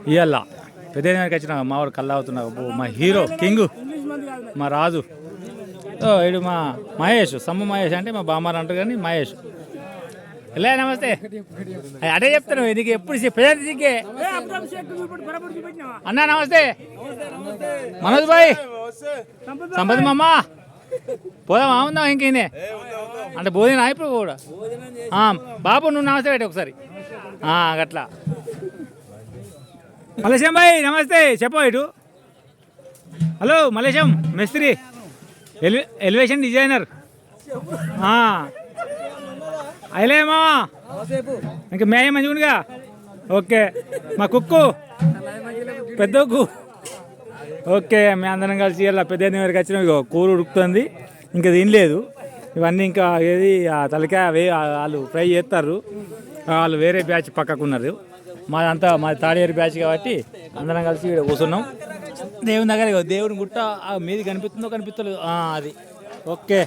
ఇవాళ పెద్ద వచ్చిన మా వాడు కళ్ళు అవుతున్నావు మా హీరో కింగ్ మా రాజు ఇడు మా మహేష్ సమ్మ మహేష్ అంటే మా బామ్మారు అంటారు కానీ మహేష్ ఎలా నమస్తే అదే చెప్తాను నీకు ఎప్పుడు సిగ్గే అన్నా నమస్తే మనోజ్ భాయ్ సంపద మామ పోదామా ఉందాం ఇంకేందే అంటే భోజనం ఇప్పుడు కూడా బాబు నువ్వు నమస్తే పెట్టి ఒకసారి అట్లా మలేశం భాయ్ నమస్తే చెప్పు ఇటు హలో మలేశం మేస్త్రి ఎలివేషన్ డిజైనర్ అయిలేమా ఇంకా మేయ మంచిగునిగా ఓకే మా కుక్కు పెద్ద కుక్కు ఓకే మేము అందరం కలిసి ఇలా పెద్ద వరకు వచ్చిన కూర ఉడుకుతుంది ఇంకా తినలేదు ఇవన్నీ ఇంకా ఏది తలకాయ వాళ్ళు ఫ్రై చేస్తారు వాళ్ళు వేరే బ్యాచ్ పక్కకున్నారు మాదంతా మాది థర్డ్ బ్యాచ్ కాబట్టి అందరం కలిసి ఇక్కడ కూర్చున్నాం దేవుని దగ్గర దేవుని గుట్ట మీది కనిపిస్తుందో కనిపిస్తలేదు అది ఓకే